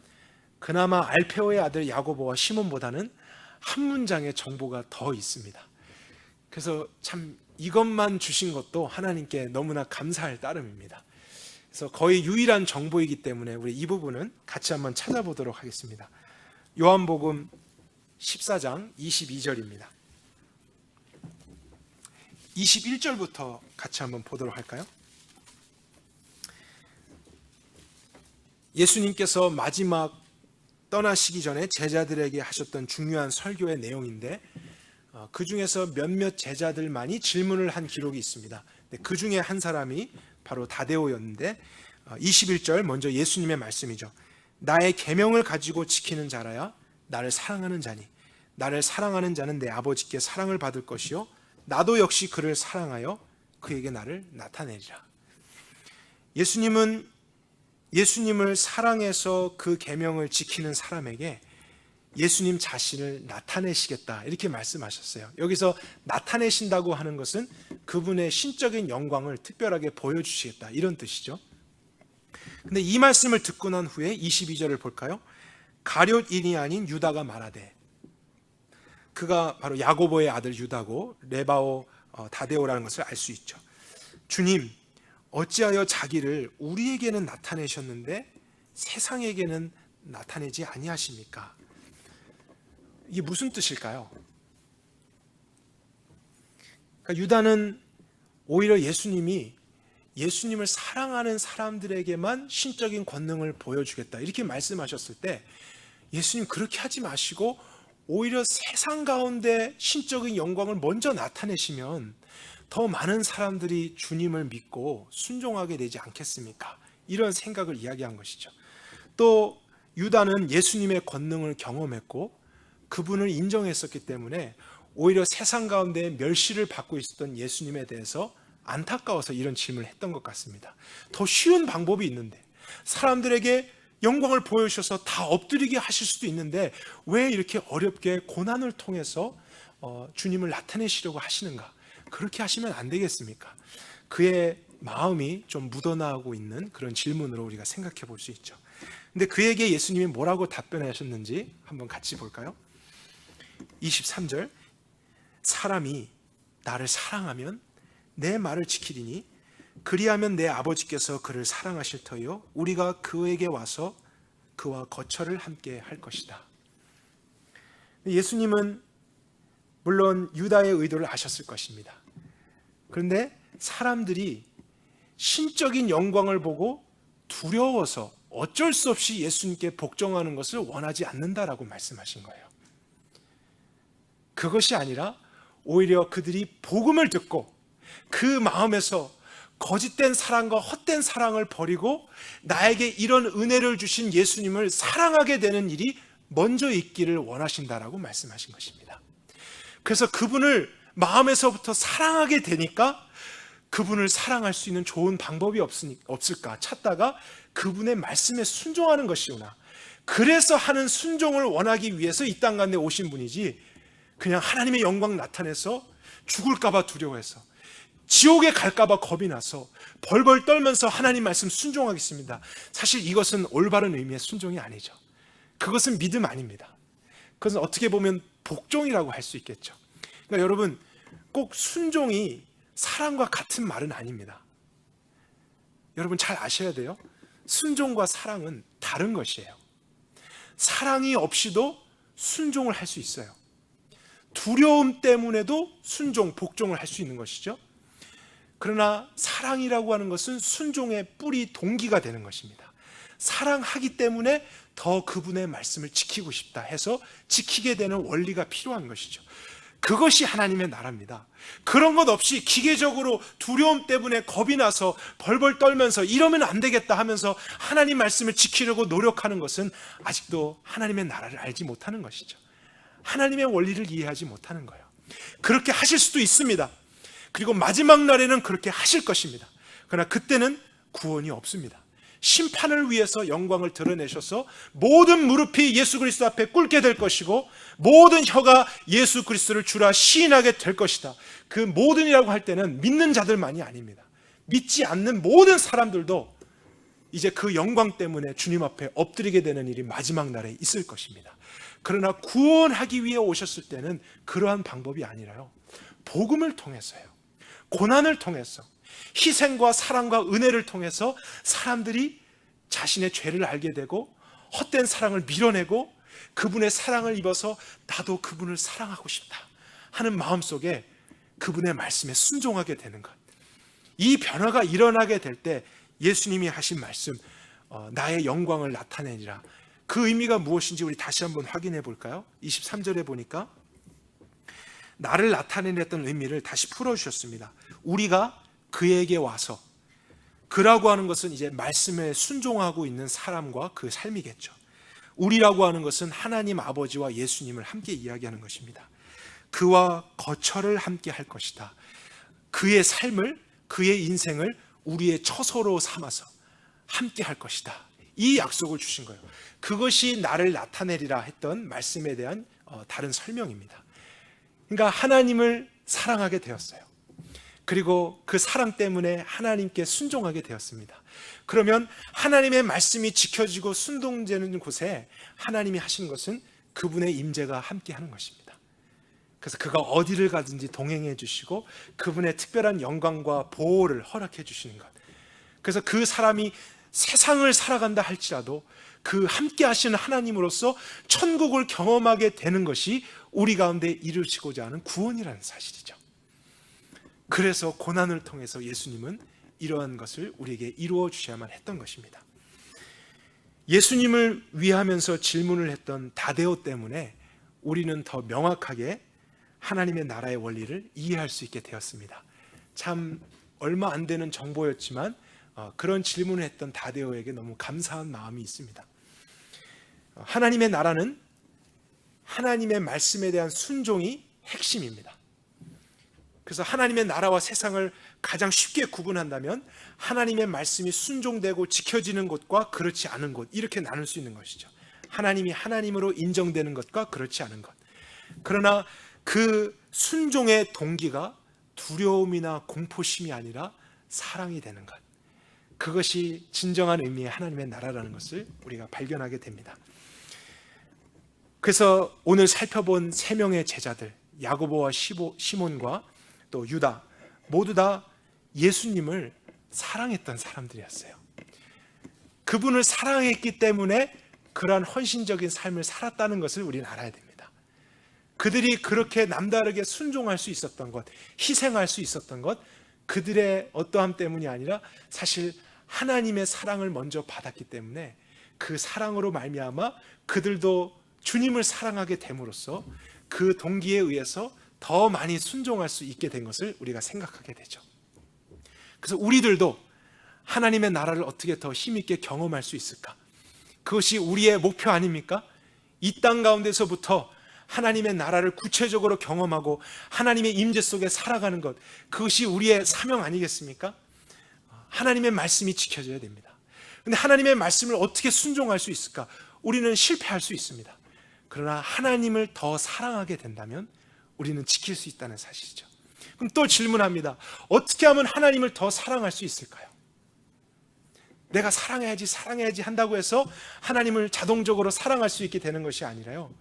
그나마 알페오의 아들 야고보와 시몬보다는 한 문장의 정보가 더 있습니다. 그래서 참 이것만 주신 것도 하나님께 너무나 감사할 따름입니다. 그래서 거의 유일한 정보이기 때문에 우리 이 부분은 같이 한번 찾아보도록 하겠습니다. 요한복음 14장 22절입니다. 21절부터 같이 한번 보도록 할까요? 예수님께서 마지막 떠나시기 전에 제자들에게 하셨던 중요한 설교의 내용인데 그 중에서 몇몇 제자들만이 질문을 한 기록이 있습니다. 그 중에 한 사람이 바로 다데오였는데 21절 먼저 예수님의 말씀이죠. 나의 계명을 가지고 지키는 자라야 나를 사랑하는 자니 나를 사랑하는 자는 내 아버지께 사랑을 받을 것이요 나도 역시 그를 사랑하여 그에게 나를 나타내리라. 예수님을 사랑해서 그 계명을 지키는 사람에게 예수님 자신을 나타내시겠다 이렇게 말씀하셨어요. 여기서 나타내신다고 하는 것은 그분의 신적인 영광을 특별하게 보여주시겠다 이런 뜻이죠. 근데 이 말씀을 듣고 난 후에 22절을 볼까요? 가룟인이 아닌 유다가 말하되, 그가 바로 야고보의 아들 유다고 레바오 다데오라는 것을 알 수 있죠. 주님, 어찌하여 자기를 우리에게는 나타내셨는데 세상에게는 나타내지 아니하십니까? 이게 무슨 뜻일까요? 그러니까 유다는 오히려 예수님을 사랑하는 사람들에게만 신적인 권능을 보여주겠다 이렇게 말씀하셨을 때 예수님 그렇게 하지 마시고 오히려 세상 가운데 신적인 영광을 먼저 나타내시면 더 많은 사람들이 주님을 믿고 순종하게 되지 않겠습니까? 이런 생각을 이야기한 것이죠. 또 유다는 예수님의 권능을 경험했고 그분을 인정했었기 때문에 오히려 세상 가운데 멸시를 받고 있었던 예수님에 대해서 안타까워서 이런 질문을 했던 것 같습니다. 더 쉬운 방법이 있는데 사람들에게 영광을 보여주셔서 다 엎드리게 하실 수도 있는데 왜 이렇게 어렵게 고난을 통해서 주님을 나타내시려고 하시는가? 그렇게 하시면 안 되겠습니까? 그의 마음이 좀 묻어나오고 있는 그런 질문으로 우리가 생각해 볼 수 있죠. 근데 그에게 예수님이 뭐라고 답변하셨는지 한번 같이 볼까요? 23절, 사람이 나를 사랑하면 내 말을 지키리니 그리하면 내 아버지께서 그를 사랑하실 터요 우리가 그에게 와서 그와 거처를 함께 할 것이다. 예수님은 물론 유다의 의도를 아셨을 것입니다. 그런데 사람들이 신적인 영광을 보고 두려워서 어쩔 수 없이 예수님께 복종하는 것을 원하지 않는다라고 말씀하신 거예요. 그것이 아니라 오히려 그들이 복음을 듣고 그 마음에서 거짓된 사랑과 헛된 사랑을 버리고 나에게 이런 은혜를 주신 예수님을 사랑하게 되는 일이 먼저 있기를 원하신다라고 말씀하신 것입니다. 그래서 그분을 마음에서부터 사랑하게 되니까 그분을 사랑할 수 있는 좋은 방법이 없을까 찾다가 그분의 말씀에 순종하는 것이구나. 그래서 하는 순종을 원하기 위해서 이 땅 가운데 오신 분이지, 그냥 하나님의 영광 나타내서 죽을까 봐 두려워해서, 지옥에 갈까 봐 겁이 나서 벌벌 떨면서 하나님 말씀 순종하겠습니다. 사실 이것은 올바른 의미의 순종이 아니죠. 그것은 믿음 아닙니다. 그것은 어떻게 보면 복종이라고 할 수 있겠죠. 그러니까 여러분, 꼭 순종이 사랑과 같은 말은 아닙니다. 여러분 잘 아셔야 돼요. 순종과 사랑은 다른 것이에요. 사랑이 없이도 순종을 할 수 있어요. 두려움 때문에도 순종, 복종을 할 수 있는 것이죠. 그러나 사랑이라고 하는 것은 순종의 뿌리, 동기가 되는 것입니다. 사랑하기 때문에 더 그분의 말씀을 지키고 싶다 해서 지키게 되는 원리가 필요한 것이죠. 그것이 하나님의 나라입니다. 그런 것 없이 기계적으로 두려움 때문에 겁이 나서 벌벌 떨면서 이러면 안 되겠다 하면서 하나님 말씀을 지키려고 노력하는 것은 아직도 하나님의 나라를 알지 못하는 것이죠. 하나님의 원리를 이해하지 못하는 거예요. 그렇게 하실 수도 있습니다. 그리고 마지막 날에는 그렇게 하실 것입니다. 그러나 그때는 구원이 없습니다. 심판을 위해서 영광을 드러내셔서 모든 무릎이 예수 그리스도 앞에 꿇게 될 것이고 모든 혀가 예수 그리스도를 주라 시인하게 될 것이다. 그 모든이라고 할 때는 믿는 자들만이 아닙니다. 믿지 않는 모든 사람들도 이제 그 영광 때문에 주님 앞에 엎드리게 되는 일이 마지막 날에 있을 것입니다. 그러나 구원하기 위해 오셨을 때는 그러한 방법이 아니라요, 복음을 통해서요, 고난을 통해서, 희생과 사랑과 은혜를 통해서 사람들이 자신의 죄를 알게 되고 헛된 사랑을 밀어내고 그분의 사랑을 입어서 나도 그분을 사랑하고 싶다 하는 마음속에 그분의 말씀에 순종하게 되는 것, 이 변화가 일어나게 될 때 예수님이 하신 말씀, 나의 영광을 나타내리라, 그 의미가 무엇인지 우리 다시 한번 확인해 볼까요? 23절에 보니까 나를 나타내렸던 의미를 다시 풀어주셨습니다. 우리가 그에게 와서, 그라고 하는 것은 이제 말씀에 순종하고 있는 사람과 그 삶이겠죠. 우리라고 하는 것은 하나님 아버지와 예수님을 함께 이야기하는 것입니다. 그와 거처를 함께 할 것이다. 그의 삶을, 그의 인생을 우리의 처소로 삼아서 함께 할 것이다. 이 약속을 주신 거예요. 그것이 나를 나타내리라 했던 말씀에 대한 다른 설명입니다. 그러니까 하나님을 사랑하게 되었어요. 그리고 그 사랑 때문에 하나님께 순종하게 되었습니다. 그러면 하나님의 말씀이 지켜지고 순종되는 곳에 하나님이 하신 것은 그분의 임재가 함께 하는 것입니다. 그래서 그가 어디를 가든지 동행해 주시고 그분의 특별한 영광과 보호를 허락해 주시는 것. 그래서 그 사람이 세상을 살아간다 할지라도 그 함께 하시는 하나님으로서 천국을 경험하게 되는 것이 우리 가운데 이루시고자 하는 구원이라는 사실이죠. 그래서 고난을 통해서 예수님은 이러한 것을 우리에게 이루어 주셔야만 했던 것입니다. 예수님을 위하면서 질문을 했던 다데오 때문에 우리는 더 명확하게 하나님의 나라의 원리를 이해할 수 있게 되었습니다. 참 얼마 안 되는 정보였지만 그런 질문을 했던 다데오에게 너무 감사한 마음이 있습니다. 하나님의 나라는 하나님의 말씀에 대한 순종이 핵심입니다. 그래서 하나님의 나라와 세상을 가장 쉽게 구분한다면 하나님의 말씀이 순종되고 지켜지는 곳과 그렇지 않은 곳, 이렇게 나눌 수 있는 것이죠. 하나님이 하나님으로 인정되는 것과 그렇지 않은 것. 그러나 그 순종의 동기가 두려움이나 공포심이 아니라 사랑이 되는 것, 그것이 진정한 의미의 하나님의 나라라는 것을 우리가 발견하게 됩니다. 그래서 오늘 살펴본 세 명의 제자들, 야고보와 시몬과 또 유다, 모두 다 예수님을 사랑했던 사람들이었어요. 그분을 사랑했기 때문에 그러한 헌신적인 삶을 살았다는 것을 우리는 알아야 됩니다. 그들이 그렇게 남다르게 순종할 수 있었던 것, 희생할 수 있었던 것, 그들의 어떠함 때문이 아니라 사실 하나님의 사랑을 먼저 받았기 때문에 그 사랑으로 말미암아 그들도 주님을 사랑하게 됨으로써 그 동기에 의해서 더 많이 순종할 수 있게 된 것을 우리가 생각하게 되죠. 그래서 우리들도 하나님의 나라를 어떻게 더 힘있게 경험할 수 있을까? 그것이 우리의 목표 아닙니까? 이 땅 가운데서부터 하나님의 나라를 구체적으로 경험하고 하나님의 임재 속에 살아가는 것, 그것이 우리의 사명 아니겠습니까? 하나님의 말씀이 지켜져야 됩니다. 근데 하나님의 말씀을 어떻게 순종할 수 있을까? 우리는 실패할 수 있습니다. 그러나 하나님을 더 사랑하게 된다면 우리는 지킬 수 있다는 사실이죠. 그럼 또 질문합니다. 어떻게 하면 하나님을 더 사랑할 수 있을까요? 내가 사랑해야지 한다고 해서 하나님을 자동적으로 사랑할 수 있게 되는 것이 아니라요,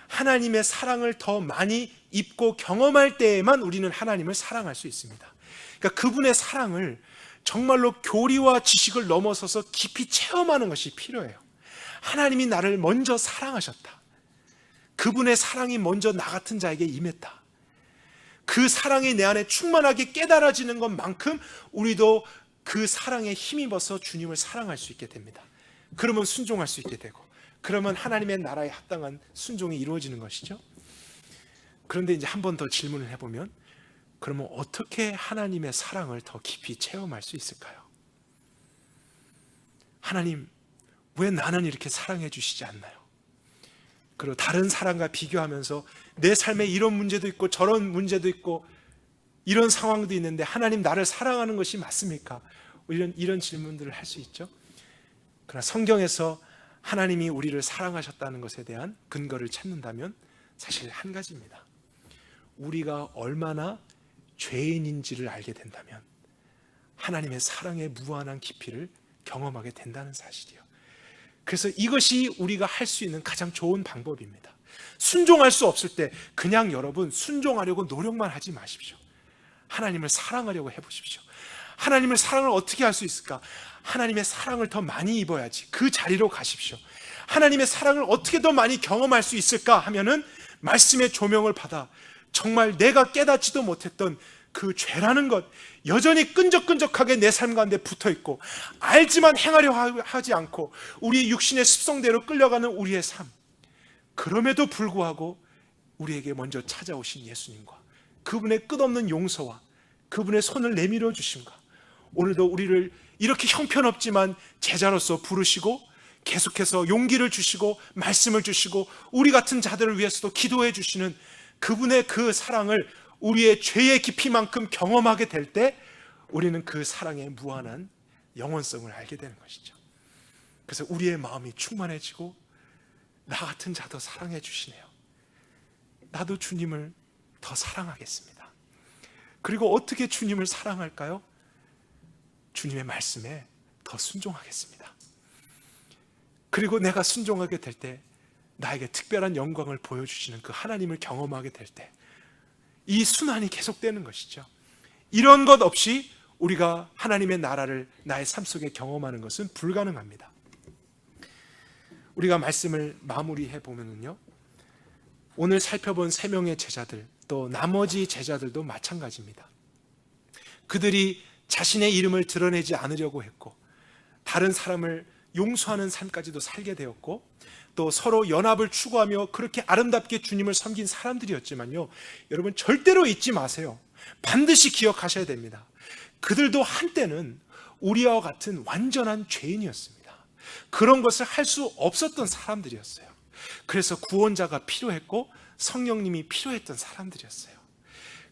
하나님의 사랑을 더 많이 입고 경험할 때에만 우리는 하나님을 사랑할 수 있습니다. 그러니까 그분의 사랑을 정말로 교리와 지식을 넘어서서 깊이 체험하는 것이 필요해요. 하나님이 나를 먼저 사랑하셨다. 그분의 사랑이 먼저 나 같은 자에게 임했다. 그 사랑이 내 안에 충만하게 깨달아지는 것만큼 우리도 그 사랑에 힘입어서 주님을 사랑할 수 있게 됩니다. 그러면 순종할 수 있게 되고, 그러면 하나님의 나라에 합당한 순종이 이루어지는 것이죠. 그런데 이제 한 번 더 질문을 해보면, 그러면 어떻게 하나님의 사랑을 더 깊이 체험할 수 있을까요? 하나님, 왜 나는 이렇게 사랑해 주시지 않나요? 그리고 다른 사람과 비교하면서 내 삶에 이런 문제도 있고 저런 문제도 있고 이런 상황도 있는데 하나님 나를 사랑하는 것이 맞습니까? 이런 질문들을 할 수 있죠. 그러나 성경에서 하나님이 우리를 사랑하셨다는 것에 대한 근거를 찾는다면 사실 한 가지입니다. 우리가 얼마나 죄인인지를 알게 된다면 하나님의 사랑의 무한한 깊이를 경험하게 된다는 사실이요. 그래서 이것이 우리가 할 수 있는 가장 좋은 방법입니다. 순종할 수 없을 때 그냥 여러분 순종하려고 노력만 하지 마십시오. 하나님을 사랑하려고 해보십시오. 하나님을 사랑을 어떻게 할 수 있을까? 하나님의 사랑을 더 많이 입어야지. 그 자리로 가십시오. 하나님의 사랑을 어떻게 더 많이 경험할 수 있을까 하면은 말씀의 조명을 받아 정말 내가 깨닫지도 못했던 그 죄라는 것, 여전히 끈적끈적하게 내 삶 가운데 붙어있고 알지만 행하려 하지 않고 우리의 육신의 습성대로 끌려가는 우리의 삶, 그럼에도 불구하고 우리에게 먼저 찾아오신 예수님과 그분의 끝없는 용서와 그분의 손을 내밀어 주심과 오늘도 우리를 이렇게 형편없지만 제자로서 부르시고 계속해서 용기를 주시고 말씀을 주시고 우리 같은 자들을 위해서도 기도해 주시는 그분의 그 사랑을 우리의 죄의 깊이만큼 경험하게 될 때 우리는 그 사랑의 무한한 영원성을 알게 되는 것이죠. 그래서 우리의 마음이 충만해지고 나 같은 자도 사랑해 주시네요. 나도 주님을 더 사랑하겠습니다. 그리고 어떻게 주님을 사랑할까요? 주님의 말씀에 더 순종하겠습니다. 그리고 내가 순종하게 될 때 나에게 특별한 영광을 보여주시는 그 하나님을 경험하게 될 때 이 순환이 계속되는 것이죠. 이런 것 없이 우리가 하나님의 나라를 나의 삶 속에 경험하는 것은 불가능합니다. 우리가 말씀을 마무리해 보면요, 오늘 살펴본 3명의 제자들 또 나머지 제자들도 마찬가지입니다. 그들이 자신의 이름을 드러내지 않으려고 했고 다른 사람을 용서하는 삶까지도 살게 되었고 또 서로 연합을 추구하며 그렇게 아름답게 주님을 섬긴 사람들이었지만요, 여러분 절대로 잊지 마세요. 반드시 기억하셔야 됩니다. 그들도 한때는 우리와 같은 완전한 죄인이었습니다. 그런 것을 할 수 없었던 사람들이었어요. 그래서 구원자가 필요했고 성령님이 필요했던 사람들이었어요.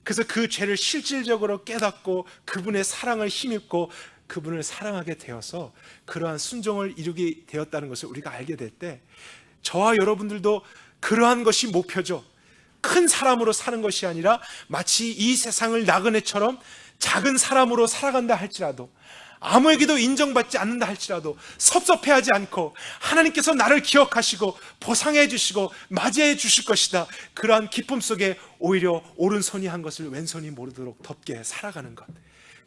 그래서 그 죄를 실질적으로 깨닫고 그분의 사랑을 힘입고 그분을 사랑하게 되어서 그러한 순종을 이루게 되었다는 것을 우리가 알게 될 때 저와 여러분들도 그러한 것이 목표죠. 큰 사람으로 사는 것이 아니라 마치 이 세상을 나그네처럼 작은 사람으로 살아간다 할지라도 아무에게도 인정받지 않는다 할지라도 섭섭해하지 않고 하나님께서 나를 기억하시고 보상해 주시고 맞이해 주실 것이다, 그러한 기쁨 속에 오히려 오른손이 한 것을 왼손이 모르도록 덮게 살아가는 것,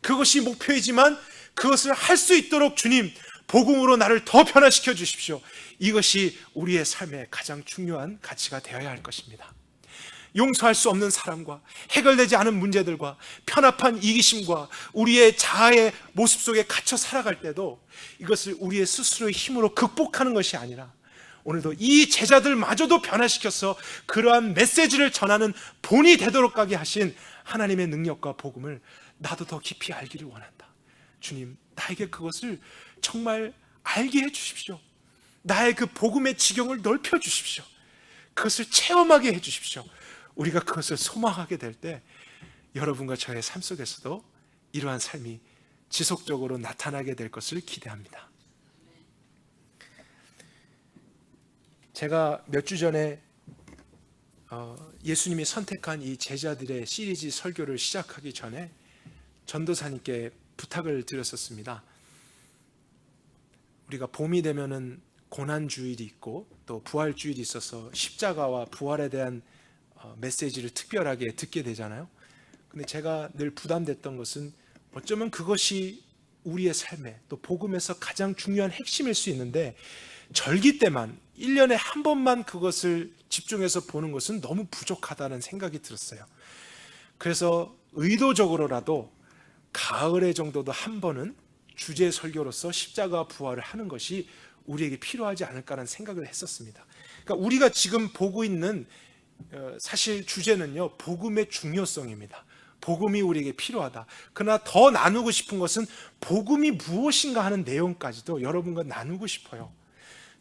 그것이 목표이지만 그것을 할 수 있도록 주님 복음으로 나를 더 변화시켜 주십시오. 이것이 우리의 삶의 가장 중요한 가치가 되어야 할 것입니다. 용서할 수 없는 사람과 해결되지 않은 문제들과 편합한 이기심과 우리의 자아의 모습 속에 갇혀 살아갈 때도 이것을 우리의 스스로의 힘으로 극복하는 것이 아니라 오늘도 이 제자들마저도 변화시켜서 그러한 메시지를 전하는 본이 되도록 하게 하신 하나님의 능력과 복음을 나도 더 깊이 알기를 원한다. 주님, 나에게 그것을 정말 알게 해 주십시오. 나의 그 복음의 지경을 넓혀 주십시오. 그것을 체험하게 해주십시오. 우리가 그것을 소망하게 될 때 여러분과 저의 삶 속에서도 이러한 삶이 지속적으로 나타나게 될 것을 기대합니다. 제가 몇 주 전에 예수님이 선택한 이 제자들의 시리즈 설교를 시작하기 전에 전도사님께 부탁을 드렸었습니다. 우리가 봄이 되면은 고난주일이 있고 또 부활주일이 있어서 십자가와 부활에 대한 메시지를 특별하게 듣게 되잖아요. 근데 제가 늘 부담됐던 것은 어쩌면 그것이 우리의 삶에 또 복음에서 가장 중요한 핵심일 수 있는데 절기 때만 1년에 한 번만 그것을 집중해서 보는 것은 너무 부족하다는 생각이 들었어요. 그래서 의도적으로라도 가을에 정도도 한 번은 주제 설교로서 십자가 부활을 하는 것이 우리에게 필요하지 않을까라는 생각을 했었습니다. 그러니까 우리가 지금 보고 있는 사실 주제는요, 복음의 중요성입니다. 복음이 우리에게 필요하다. 그러나 더 나누고 싶은 것은 복음이 무엇인가 하는 내용까지도 여러분과 나누고 싶어요.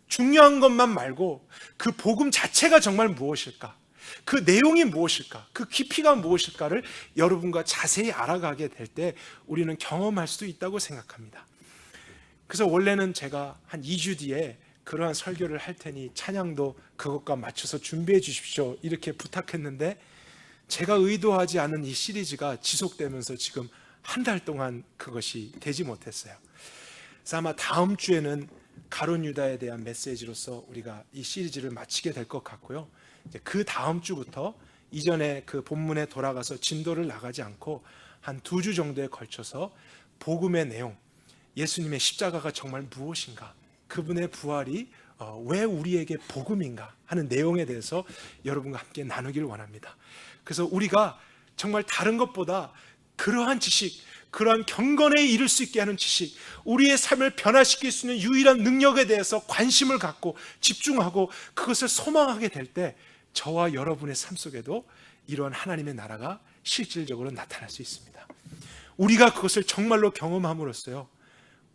중요한 것만 말고 그 복음 자체가 정말 무엇일까? 그 내용이 무엇일까? 그 깊이가 무엇일까를 여러분과 자세히 알아가게 될 때 우리는 경험할 수도 있다고 생각합니다. 그래서 원래는 제가 한 2주 뒤에 그러한 설교를 할 테니 찬양도 그것과 맞춰서 준비해 주십시오 이렇게 부탁했는데 제가 의도하지 않은 이 시리즈가 지속되면서 지금 한 달 동안 그것이 되지 못했어요. 그래서 아마 다음 주에는 가룟 유다에 대한 메시지로서 우리가 이 시리즈를 마치게 될 것 같고요. 이제 그 다음 주부터 이전에 그 본문에 돌아가서 진도를 나가지 않고 한 2주 정도에 걸쳐서 복음의 내용, 예수님의 십자가가 정말 무엇인가, 그분의 부활이 왜 우리에게 복음인가 하는 내용에 대해서 여러분과 함께 나누기를 원합니다. 그래서 우리가 정말 다른 것보다 그러한 지식, 그러한 경건에 이를 수 있게 하는 지식, 우리의 삶을 변화시킬 수 있는 유일한 능력에 대해서 관심을 갖고 집중하고 그것을 소망하게 될 때 저와 여러분의 삶 속에도 이러한 하나님의 나라가 실질적으로 나타날 수 있습니다. 우리가 그것을 정말로 경험함으로써요,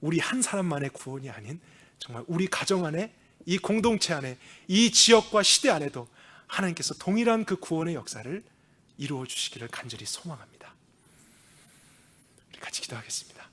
우리 한 사람만의 구원이 아닌 정말 우리 가정 안에, 이 공동체 안에, 이 지역과 시대 안에도 하나님께서 동일한 그 구원의 역사를 이루어 주시기를 간절히 소망합니다. 우리 같이 기도하겠습니다.